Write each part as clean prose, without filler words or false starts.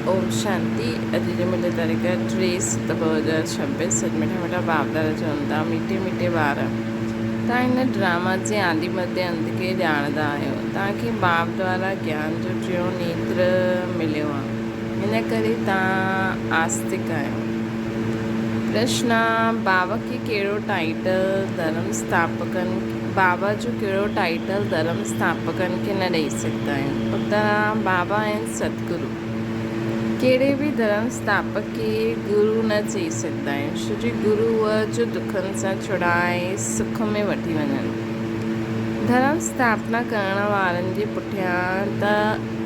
ओम शांति। अॼु जो मुंहिंजो तारीख़ 3 सितंबर 2026। अॼु मिठा मिठा बाप दादा चवनि था मीठे मीठे ॿार तव्हां हिन ड्रामा जे आदि मध्य अंत खे ॼाणंदा आहियो। तव्हांखे बाप द्वारा ज्ञान जो टियों नेत्र मिलियो आहे, हिन करे तव्हां आस्तिक आहियो। प्रश्न: बाबा खे कहिड़ो टाइटल धर्म स्थापकनि बाबा जो कहिड़ो टाइटल धर्म स्थापकनि खे न ॾेई सघंदा आहियूं? उत्तर: बाबा आहिनि सतगुरु। कहिड़े बि धर्म स्थापक खे गुरु न चई सघंदा आहियूं, छो जो गुरु उहे जो दुखनि सां छुड़ाए सुख में वठी वञनि। धर्म स्थापना करण वारनि जे पुठियां त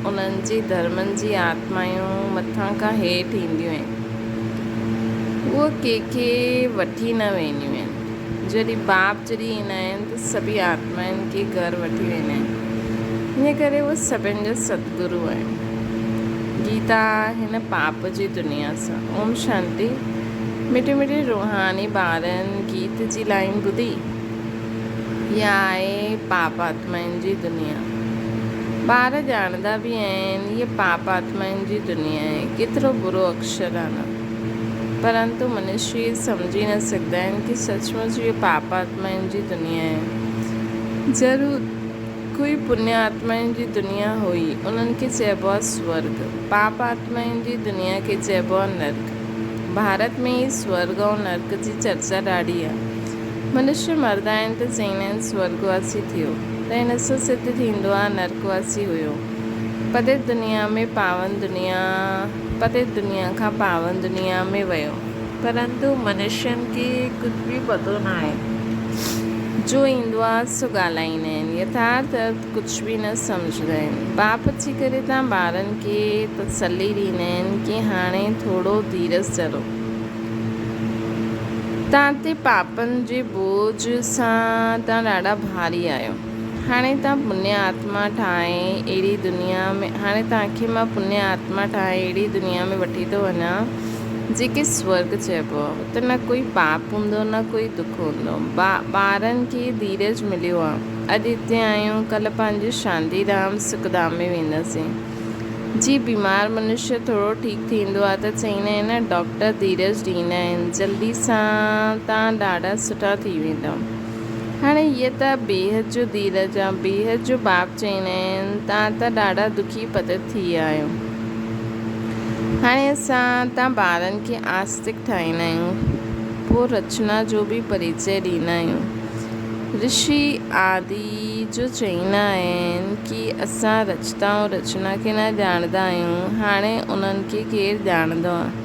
उन्हनि जे धर्मनि जी आत्मायूं मथां खां हेठि ईंदियूं आहिनि, उहे कंहिंखे वठी न वेंदियूं आहिनि। जॾहिं बाप ईंदा आहिनि त सभी आत्माउनि खे घर वठी वेंदा आहिनि, इन करे उहे सभिनि जा सतगुरु आहिनि। गीता हिन पाप जी दुनिया सां। ओम शांति। मिठे मिठे रूहानी ॿारनि गीत जी लाइन ॿुधी। इहा आहे पाप आत्माउनि जी दुनिया। ॿार ॼाणंदा बि आहिनि हीअ पाप आत्माउनि जी दुनिया आहे, केतिरो बुरो अक्षर आहे न, परंतु मनुष्य सम्झी न सघंदा आहिनि कि सचमुच इहो पाप आत्माउनि जी दुनिया आहे। ज़रूरु कोई पुण्य आत्माउनि जी दुनिया हुई, उन्हनि खे चइबो आहे स्वर्ग। पाप आत्माउनि जी दुनिया खे चइबो आहे नर्क। भारत में ई स्वर्ग ऐं नर्क जी चर्चा ॾाढी आहे। मनुष्य मरंदा आहिनि त चईंदा आहिनि स्वर्गवासी थियो, त हिन सां सिद्ध थींदो आहे नर्कवासी हुयो। पतित दुनिया खां पावन दुनिया में वियो, परंतु मनुष्यनि खे कुझु बि पतो न आहे। जो ईंदो आहे सो ॻाल्हाईंदा आहिनि, यथार्थ कुझु बि न सम्झंदा आहिनि। बाप अची करे तव्हां ॿारनि खे तसली ॾींदा आहिनि कि हाणे थोरो धीरज धरो। तव्हां ते पापनि जे बोझ सां तव्हां ॾाढा भारी आहियो। हाणे तव्हां पुण्य आत्मा ठाहे अहिड़ी दुनिया में पुण्य आत्मा ठाहे अहिड़ी दुनिया में वठी थो वञा जेके स्वर्ग चइबो आहे। त न कोई पाप हूंदो न कोई दुख हूंदो। ॿारनि खे धीरज मिलियो आहे। अॼु हिते आहियूं, कल्ह पंहिंजे शांतिधाम सुखधाम में वेंदासीं। जी बीमार मनुष्य थोरो ठीकु थींदो आहे त चईंदा आहिनि न डॉक्टर धीरज ॾींदा आहिनि, जल्दी सां तव्हां ॾाढा सुठा थी वेंदव। हाणे हीअ त बेहद जो धीरज आहे, बेहद जो बाप चईंदा आहिनि तव्हां त ॾाढा दुखी पतित थी विया आहियो। हाणे तव्हां ॿारनि खे आस्तिक ठाहींदा आहियूं, पोइ रचना जो बि परिचय ॾींदा आहियूं। ऋषि आदि जो चईंदा आहिनि कि असां रचना ऐं रचना खे न ॼाणंदा आहियूं। हाणे उन्हनि खे केरु ॼाणंदो आहे,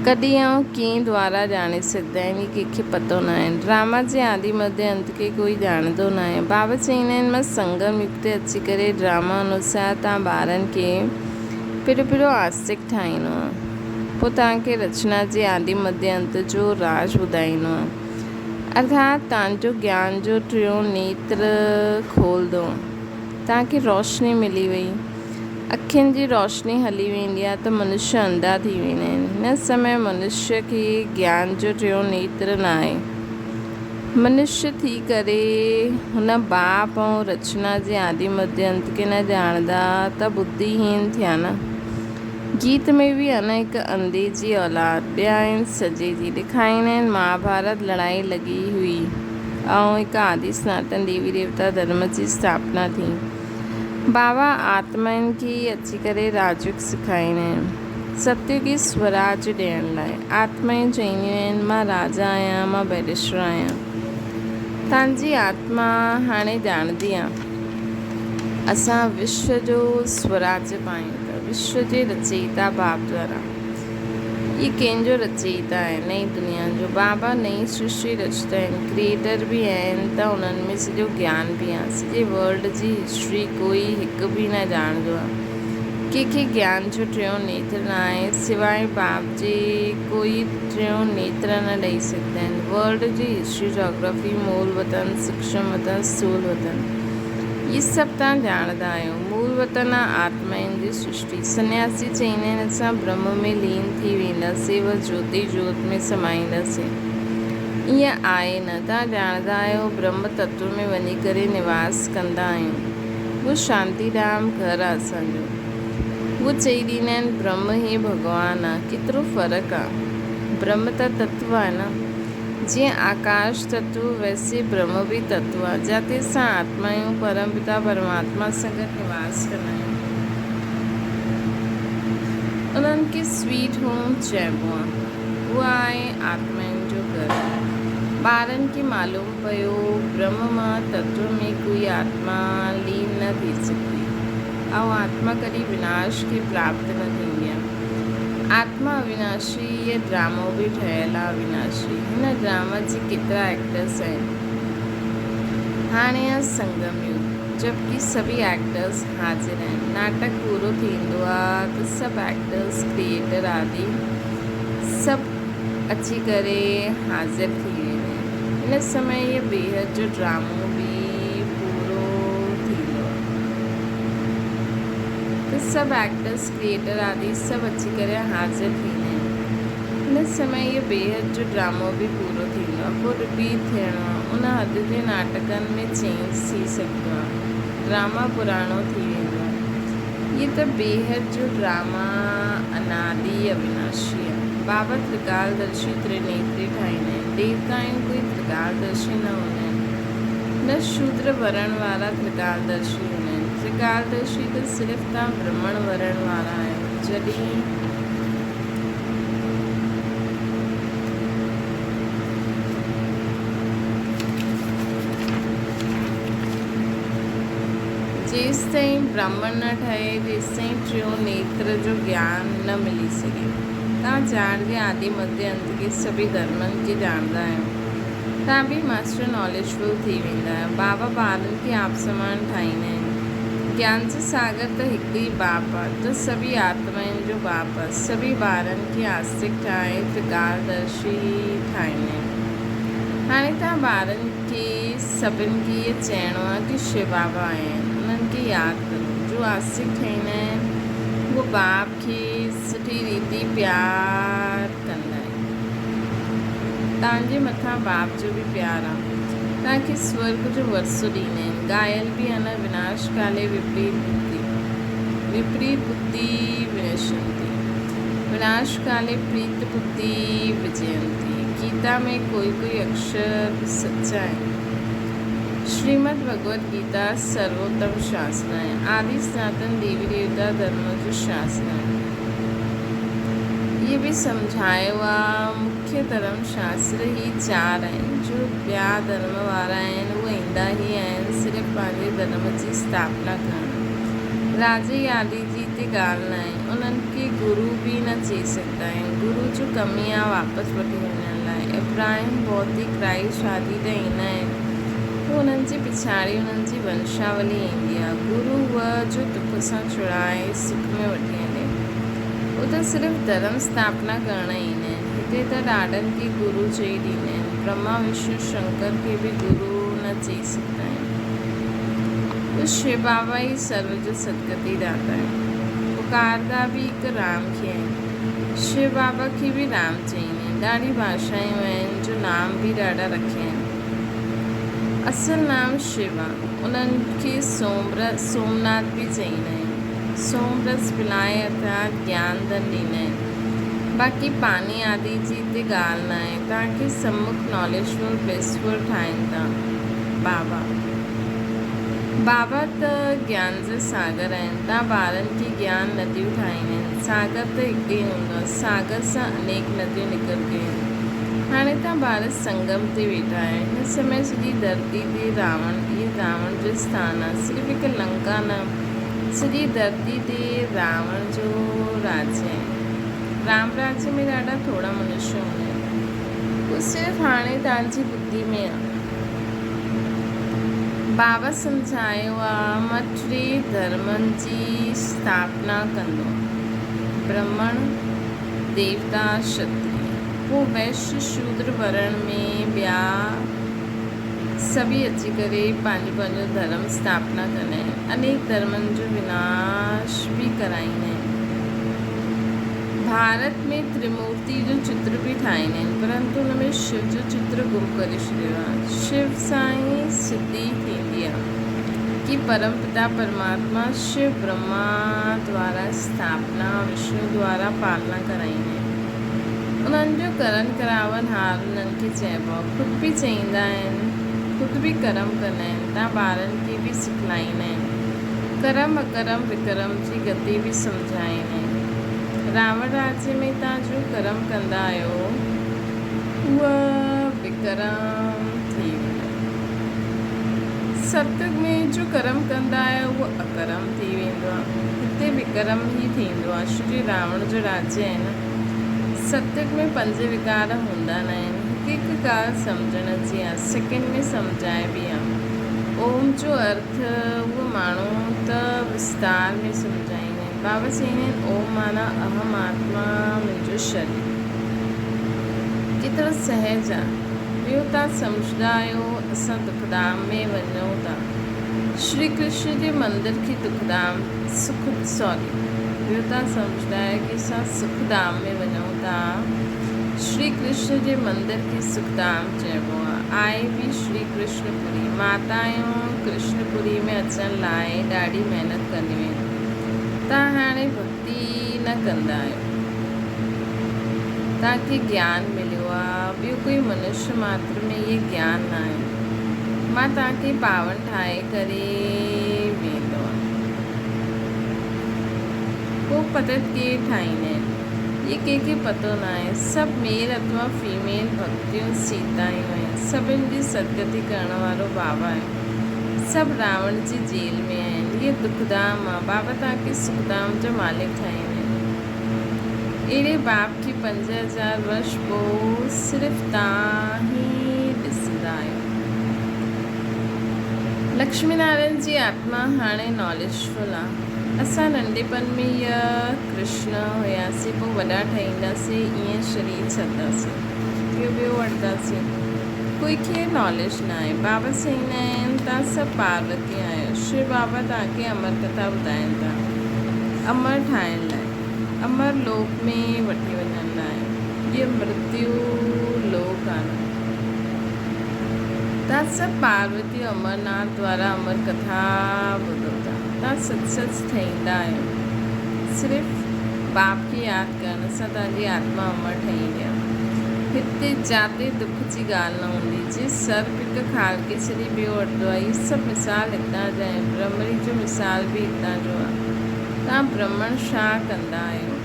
कॾहिं ऐं कीअं द्वारा ॼाणे सघंदा आहिनि, कंहिंखे पतो न आहे। ड्रामा जे आदि मध्य अंत खे कोई ॼाणंदो न आहे। बाबा चईंदा आहिनि मां संगम युग ते अची करे ड्रामा अनुसार तव्हां ॿारनि खे पहिरियों आस्तिक ठाहींदो आहे, पोइ तव्हांखे रचना जे आदि मध्य अंत जो राज ॿुधाईंदो आहे। अर्थात तव्हांजो ज्ञान जो टियों नेत्र खोलंदो, तव्हांखे रोशनी मिली वई। अखियुनि जी रोशनी हली वेंदी आहे त मनुष्य अंधा थी वेंदा आहिनि। हिन समय मनुष्य खे ज्ञान जो टियों नेत्र न आहे। मनुष्य थी करे हुन बाप ऐं रचना जे आदि मध्य अंत खे न ॼाणंदा त बुद्धिहीन थिया न। गीत में बि आहे न हिकु अंधे जी औलाद, ॿिया आहिनि सॼे जी। ॾेखारींदा आहिनि महाभारत लड़ाई लॻी हुई ऐं हिकु आदि सनातन देवी देवता धर्म जी स्थापना थी। बाबा आत्माउनि खे अची करे राजयोग सेखारींदा आहिनि, सत्युगी स्वराज ॾियण लाइ। आत्माऊं चवंदियूं आहिनि मां राजा आहियां, मां बैरिस्टर आहियां। तव्हांजी आत्मा हाणे ॼाणंदी आहे असां विश्व जो स्वराज पायूं था, विश्व जे रचयिता बाप द्वारा। ये कंहिंजो रचयिता आहे नई दुनिया जो। बाबा नई सृष्टि रचंदा आहिनि, क्रिएटर बि आहिनि, त उन्हनि में सॼो ज्ञान बि आहे। सॼे वर्ल्ड जी हिस्ट्री कोई हिकु बि न ॼाणंदो आहे। कंहिंखे ज्ञान जो टियों नेत्र न आहे, सवाइ बाप जे कोई टियों नेत्र न ॾेई सघंदा आहिनि। वर्ल्ड जी हिस्ट्री, जोग्राफी, मूल वतन, सूक्ष्म वतन, स्थूल वतन, इहे सभु तव्हां ॼाणंदा आहियो। मूल वतन आहे आत्माउनि जी सृष्टि। सन्यासी चईंदा आहिनि असां ब्रह्म में लीन थी वेंदासीं, वह ज्योति जोत में समाईंदासीं। ईअं आहे न, तव्हां ॼाणंदा आहियो ब्रह्म तत्व में वञी करे निवास कंदा आहियूं। उहो शांतिधाम घरु आहे असांजो। वो चई ॾींदा आहिनि ब्रह्म ई भॻवानु आहे। केतिरो फ़र्क़ु आहे। ब्रह्म त तत्व आहे न, जीअं आकाश तत्व वैसे ब्रह्म बि तत्व आहे, जिते असां आत्मा आहियूं, परमपिता परमात्मा सां गॾु निवास कंदा आहियूं। उन्हनि खे स्वीट होम चइबो आहे। उहा आहे आत्माउनि जो घरु। ॿारनि खे मालूम पियो ब्रह्म मां तत्व में कोई आत्मा लीन न थी सघंदी, ऐं आत्मा कॾहिं विनाश खे प्राप्त न थींदी आहे। आत्मा अविनाशी, इहे ड्रामो बि ठहियलु आहे अविनाशी। हिन ड्रामा जे केतिरा एक्टर्स आहिनि। हाणे आहे संगम युग, जबकि सभी एक्टर्स हाज़िर आहिनि। नाटक पूरो थींदो आहे त सभु एक्टर्स, क्रिएटर आदि सभु अची करे हाज़िर थी वेंदा आहिनि। हिन समय इहे बेहद जो ड्रामो बि पूरो थींदो आहे त सभु एक्टर्स, क्रिएटर आदि सभु अची करे हाज़िर थींदा आहिनि। हिन समय इहे बेहद जो ड्रामो बि पूरो थींदो आहे, पोइ रिपीट थियणो आहे। उन हद जे नाटकनि में चेंज थी सघंदो आहे, ड्रामा पुराणो थी वेंदो आहे। इहे त बेहद जो ड्रामा अनादि अविनाशी आहे। बाबा त्रिकालदर्शी त्रिनेत्री ठाहींदा आहिनि। देवता आहियूं, कोई त्रिकालदर्शी न हूंदा आहिनि, न शूद्र वरण वारा त्रिकालदर्शी हूंदा आहिनि। त्रिकालदर्शी त सिर्फ़ु तव्हां ब्राह्मण वरण वारा आहियो। जॾहिं जेसि ताईं ब्राह्मण न ठहे, तेसि ताईं टियों नेत्र जो ज्ञान न मिली सघे। तव्हां ॼाणदे आदि मध्य अंत के सभी धर्मनि खे ॼाणंदा आहियो। तव्हां बि मास्टर नॉलेजफुल थी वेंदा आहियो। बाबा ॿारनि खे आप समान ठाहींदा आहिनि। ज्ञान जो सागर त हिकु ई बाप आहे, त सभी आत्माउनि जो बाप आहे। सभी ॿारनि खे आस्तिक ठाहे त्रिकालदर्शी ठाहींदा आहिनि। हाणे तव्हां ॿारनि खे सभिनि खे इहो चइणो आहे कि शिव बाबा आहिनि, उन्हनि खे यादि करो। जो आस्तिक ठाहींदा आहिनि उहो बाप खे सुठी रीति प्यार कंदा आहिनि। तव्हांजे मथां बाप जो बि प्यार आहे। तव्हांखे स्वर्ग जो वरसो ॾींदा आहिनि। गायल बि आहे न, विनाश काले विपरीत बुद्धि विनशन्ति, विनाश काले प्रीत बुद्धि विजयन्ति। गीता में कोई अक्षर सच्चा है। श्रीमद् भगवद गीता सर्वोत्तम शास्त्र है। आदि सनातन देवी देवता धर्म जो शास्त्र है। ये भी समझाया हुआ मुख्य धर्म शास्त्र ही 4 आहिनि। जो ॿिया धर्म वारा आहिनि उहे ईंदा ई आहिनि सिर्फ़ु पंहिंजे धर्म जी स्थापना करणु। राजे आदि जी ते ॻाल्हि न आहे। उन्हनि खे गुरु बि न चई सघंदा आहिनि। गुरु जो कमी आहे वापसि वठी वञण लाइ। इब्राहिम बौद्धिक क्राइस्ट आदि त ईंदा आहिनि, पोइ उन्हनि जे पिछाड़ी उन्हनि जी वंशावली ईंदी आहे। गुरु उहा जो दुख सां छुड़ाए सुख में वठी हले। उहो त सिर्फ़ु धर्म स्थापना करणु ईंदा आहिनि। हिते त ॾाढनि खे गुरु चई ॾींदा आहिनि। ब्रह्मा विष्णु शंकर खे बि गुरु न चई सघंदा आहिनि। तो शिव बाबा ही सर्व जो सदगति दाता है। पुकारदा भी हिकु राम खे आहिनि। शिव बाबा खे बि राम चईंदा आहिनि। ॾाढी भाषायूं आहिनि जो नाम बि ॾाढा रखिया आहिनि। असुल नाम शिव आहे। उन्हनि खे सोमनाथ बि चईंदा आहिनि। सोमरस पिलाए अर्थात ज्ञान धन ॾींदा आहिनि। बाक़ी पानी आदि जी हिते ॻाल्हि न आहे। तव्हांखे सम्मुख नॉलेजफुल ब्लिसफुल ठाहिनि था बाबा त ज्ञान जा सागर आहिनि। तव्हां ॿारनि खे ज्ञान नदियूं ठाहींदा आहिनि। सागर त हिकु ई हूंदो आहे। सागर सां अनेक नदियूं निकिरंदियूं आहिनि। हाणे तव्हां ॿार संगम ते वेठा आहियो। हिन समय सॼी धरती ते रावण जो स्थान आहे। सिर्फ़ु हिकु लंका न, सॼी धरती ते रावण जो राज्य आहे। राम राज्य में ॾाढा थोरा मनुष्य हूंदा आहिनि। उहो सिर्फ़ु हाणे तव्हांजी बुद्धि में आहे। बाबा सम्झायो आहे मां 3 धर्मनि जी स्थापना कंदो। ब्राह्मण, देवता, क्षत्रिय। पोइ वैश्य शूद्र वरण में ॿिया सभी अची करे पंहिंजो धर्म स्थापना कंदा आहिनि। अनेक धर्मनि जो विनाश बि कराईंदा आहिनि। भारत में त्रिमूर्ति जो चित्र बि ठाहींदा आहिनि, परंतु हुन में शिव जो चित्र गुम करे छॾियो आहे। शिव सां ई सिद्धि थींदी आहे। कि परमपिता परमात्मा शिव ब्रह्मा द्वारा स्थापना विष्णु द्वारा पालना कराईंदा आहिनि। उन्हनि जो करण करावन हार उन्हनि खे चइबो आहे। ख़ुदि बि चईंदा आहिनि, ख़ुदि बि कर्म कंदा आहिनि, तव्हां ॿारनि खे बि सिखलाईंदा आहिनि। कर्म अकर्म विकर्म जी गति बि सम्झाईंदा आहिनि। रावण राज्य में तव्हां जो कर्म कंदा आहियो उहा विकर्म थी वेंदो। सतयुग में जो कर्म कंदा आहियो उहो अकर्म थी वेंदो आहे। हिते विकर्म ई थींदो आहे। श्री रावण जो राज्य आहे न, सतयुग में 5 विकार हूंदा न आहिनि। हिकु ॻाल्हि सम्झण जी आहे, सेकेंड में सम्झाए बि आहे। ओम जो अर्थ उहो माण्हू त विस्तार में सम्झाईंदा आहिनि। बाबा चईंदा आहिनि ओम माना अहम आत्मा मुंहिंजो शरीर। केतिरो सहज आहे। ॿियो तव्हां सम्झंदा आहियो असां दुखधाम में वञूं था। श्री कृष्ण जे मंदिर खे दुखधाम ॿियो तव्हां सम्झंदा आहियो कि असां सुखधाम में वञूं था। श्री कृष्ण जे मंदिर खे सुखधाम चइबो आहे। आहे बि श्री कृष्णपुरी। माताऊं कृष्णपुरी में अचण लाइ ॾाढी महिनत कंदियूं आहिनि। तव्हां हाणे भक्ति न कंदा आहियो, तव्हांखे ज्ञान मिलियो आहे। ॿियो कोई मनुष्य मात्र में इहे ज्ञान न आहे। मां तव्हांखे पावन ठाहे करे वेंदो आहे। पोइ पतत केरु ठाहींदा आहिनि इहे कंहिंखे पतो न आहे। सभु मेल अथवा फीमेल भक्तियूं सीतायूं आहिनि। सभिनि जी सदगति करण वारो बाबा आहे। सभु रावण जी जेल में आहिनि। इहे दुखधाम आहे। बाबा तव्हांखे सुखधाम जो मालिक ठाहींदा आहिनि। अहिड़े बाप खे 5000 वर्ष पोइ सिर्फ़ु तव्हां ई ॾिसंदा आहियो। लक्ष्मी नारायण जी आत्मा हाणे नॉलेजफुल आहे। असां नंढपण में इहा कृष्ण हुयासीं, पोइ वॾा ठहींदासीं ईअं शरीर छॾंदासीं, ॿियो वठंदासीं। कोई खे नॉलेज न आहे। बाबा चईंदा आहिनि तव्हां सभु पार्वती आहियो। शिव बाबा तव्हांखे अमर कथा ॿुधाइनि था, अमर ठाहिण लाइ, अमर लोक में वठी वञण लाइ। इहो मृत्यु लोक आहे। तव्हां सभु पार्वती अमरनाथ द्वारा अमर कथा ॿुधो था। तव्हां सच ठहींदा आहियो। सिर्फ़ु बाप खे यादि करण सां तव्हांजी आत्मा अमर ठहींदी आहे। हिते जाते दुख जी ॻाल्हि न हूंदी। जे सर्प हिकु खाल के छॾी ॿियो वठंदो आहे। इहे सभु मिसाल हितां जा आहिनि। ब्रह्मरी जो मिसाल बि हितां जो आहे। तव्हां ब्रह्मण छा कंदा आहियो?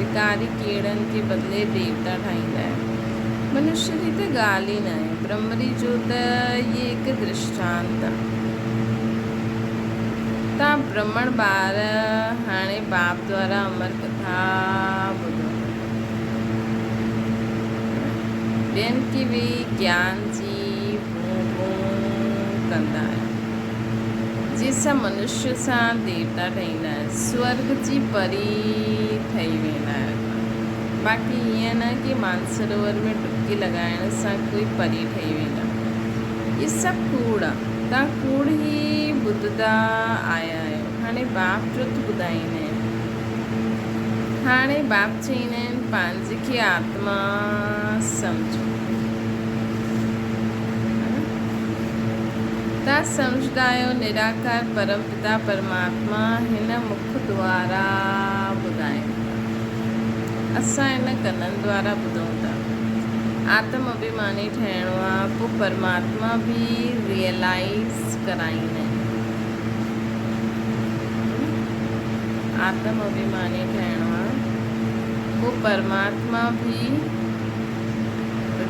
विकारी कीड़नि के बदिले देवता ठाहींदा आहियो। मनुष्य जी त ॻाल्हि ई न आहे। ब्रह्मरी जो त इहे हिकु दृष्टांत आहे। तव्हां ब्रह्मण ॿार हाणे बाप द्वारा अमर कथा ॿुधो। ॿियनि खे बि ज्ञान जी कंदा आहियो। जंहिंसां मनुष्य सां देवता ठहींदा आहिनि। स्वर्ग जी परी ठही वेंदा आहिनि। बाक़ी ईअं न कि मानसरोवर में डुबकी लॻाइण सां कोई परी ठही वेंदा। इहे सभु कूड़ आहे। तव्हां कूड़ ई ॿुधंदा आया आहियो। हाणे बाप चुत ॿुधाईंदा आहिनि। हाणे बाप चईंदा आहिनि पंहिंजे खे आत्मा सम्झो। तव्हां सम्झंदा आहियो निराकार परमपिता परमात्मा हिन मुख द्वारा ॿुधाइनि था। असां हिन कननि द्वारा ॿुधूं था। आत्म अभिमानी ठहिणो आहे। पोइ परमात्मा बि रियलाइज़ कराईंदा आहिनि। आत्म अभिमानी ठहिणो आहे। पोइ परमात्मा बि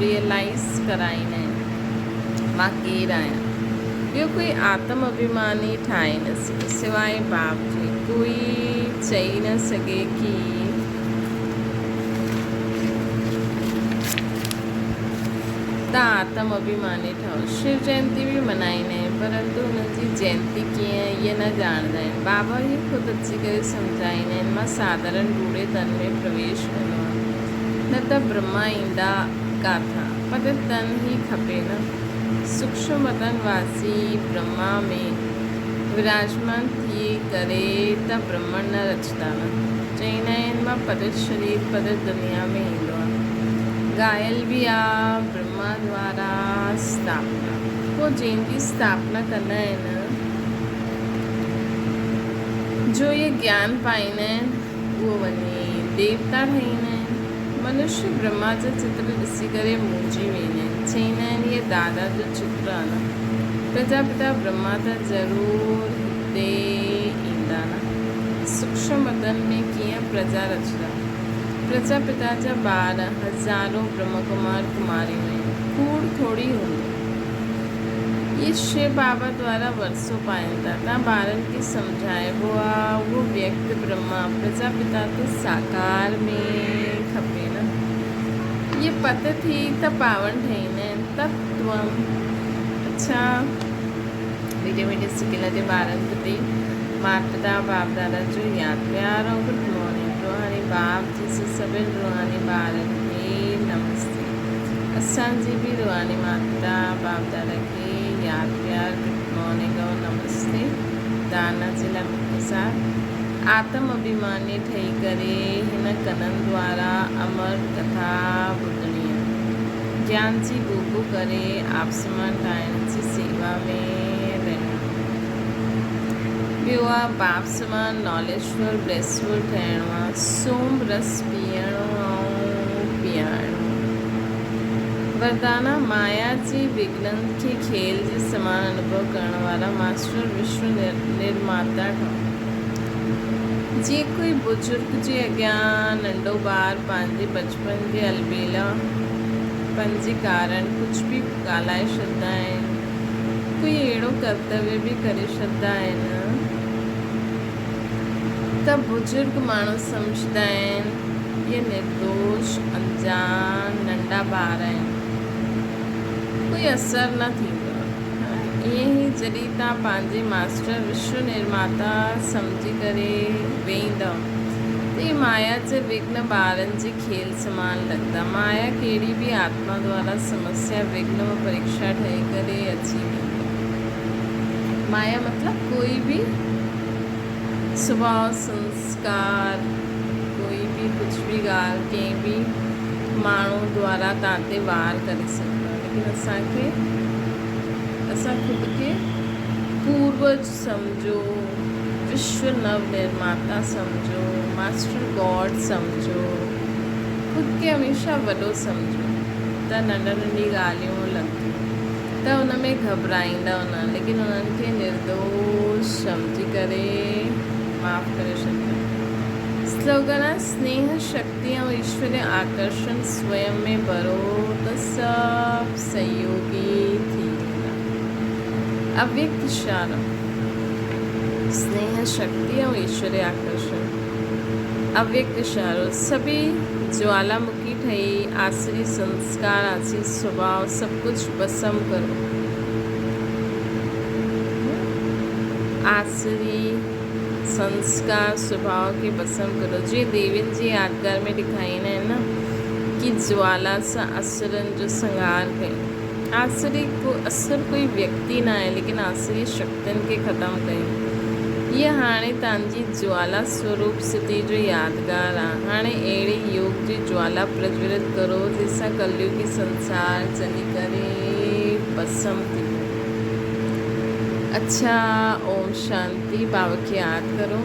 रियलाइज़ कराईंदा आहिनि मां केरु आहियां। ॿियो कोई आत्म अभिमानी ठाहे न सघे सवाइ बाप जे। कोई चई न सघे कि तव्हां आत्म अभिमानी ठहो। शिव जयंती बि मल्हाईंदा आहिनि, परंतु हुननि जी जयंती कीअं इहे न ॼाणंदा आहिनि। बाबा ई ख़ुदि अची करे सम्झाईंदा आहिनि। मां साधारण बूढ़े तन में प्रवेश कंदो आहियां, न त ब्रह्मा ईंदा काथां, पर तन ई खपे न। सूक्ष्म वतन वासी ब्रह्मा में विराजमान थी करे त ब्रह्मण न रचंदा न। चईंदा आहिनि मां पतित शरीर पतित दुनिया में ईंदो आहे। गायल बि आहे ब्रह्मा द्वारा स्थापना। पोइ जंहिंजी स्थापना कंदा आहिनि जो ये ज्ञान पाईंदा आहिनि उहो वञी देवता ठहींदा आहिनि। मनुष्य ब्रह्मा जा चित्र ॾिसी करे मुंझी वेंदा आहिनि, चईंदा आहिनि इहे दादा जो चित्र आहे न, प्रजापिता ब्रह्मा त ज़रूरु हिते ईंदा न। सूक्ष्म बदन में कीअं प्रजा रचंदा, प्रजापिता जा ॿार हज़ारों ब्रह्म कुमार कुमारियूं आहिनि, कूड़ थोड़ी हूंदी। ये शिव बाबा द्वारा वर्षों पाइनि था। तव्हां ॿारनि खे सम्झाइबो आहे उहो व्यक्त ब्रह्मा प्रजापिता तो साकार में खपे न। ये पत थी त पावन ठहींदा आहिनि तत्वम। अच्छा, वीडियो में ॾिसी के लॻे ॿारनि प्रति माता बाप दादा जो यादि प्यार ऐं गुड मॉर्निंग। रूहानी बाप जैसे सभिनि रूहानी ॿारनि खे नमस्ते। असांजी बि रूहानी माता बाप दादा खे यादि प्यार गुड मॉर्निंग और नमस्ते। दाना जे लाइ मुख़्तसार आत्म अभिमानी ठही करे हिन कननि द्वारा अमर कथा ॿुधणी आहे। ज्ञान जी बूबू करे आपसमान ठाहिण जी सेवा में रहणो। ॿियो आहे बाप समान नॉलेजफुल ब्लेसफुल ठहिणो आहे। सोम रस पीअणो ऐं पीआरणो। वरदाना माया जी विघ्ननि खे खेल जे समान अनुभव करण वारा मास्टर विश्व निर्माता ठहो। जीअं कोई बुजुर्ग जे अॻियां नंढो ॿारु पंहिंजे बचपन जे अलबेलापन जे कारण कुझु बि ॻाल्हाए छॾंदा आहिनि, कोई अहिड़ो कर्तव्य बि करे छॾंदा आहिनि त बुजुर्ग माण्हू सम्झंदा आहिनि इहे निर्दोष अंजान नंढा ॿार आहिनि, कोई असर न थींदो। ईअं ई जॾहिं तव्हां पंहिंजे मास्टर विश्व निर्माता सम्झी करे वेहींदव त इहे माया जे विघ्न ॿारनि जे खेल समान लॻंदा। माया कहिड़ी बि आत्मा द्वारा समस्या विघ्न व परीक्षा ठही करे अची वेंदी। माया मतिलबु कोई बि स्वभाव संस्कार, कोई बि कुझु बि ॻाल्हि कंहिं बि माण्हू द्वारा तव्हां ते वार करे सघंदो आहे। लेकिन असां ख़ुदि खे पूर्वज सम्झो, विश्व नव निर्माता सम्झो, मास्टर गॉड सम्झो, ख़ुदि खे हमेशह वॾो सम्झो त नंढी नंढी ॻाल्हियूं लॻंदियूं त उन में घबराईंदा न, लेकिन उन्हनि खे निर्दोष सम्झी करे माफ़ करे छॾंदा। स्लोगन आहे स्नेह शक्ति ऐं ईश्वरीय आकर्षण स्वयं में भरो त सभु सहयोगी थी वेंदा। अव्यक्त इशारो स्नेह शक्ति ऐं ईश्वरीय आकर्षण। अव्यक्त इशारो सभी ज्वालामुखी ठही आसरी संस्कार आसी स्वभाव सब कुछ भस्म करो। आसरी संस्कार स्वभाव खे भस्म करो। जीअं देवियुनि जी यादगार में ॾेखारींदा आहिनि न कि ज्वाला सां असुरनि जो संहार कयूं। आसरी को असुर कोई व्यक्ति न आहे, लेकिन आसरी शक्तियुनि खे ख़तमु कयूं। हीअ हाणे तव्हांजी ज्वाला स्वरूप स्थिति जो यादगार आहे। हाणे अहिड़े योग जी ज्वाला प्रज्वलित करो जंहिंसां कलयुगी संसार चली करे भस्म थी। अच्छा, ओम शांति। बाबा खे यादि करो।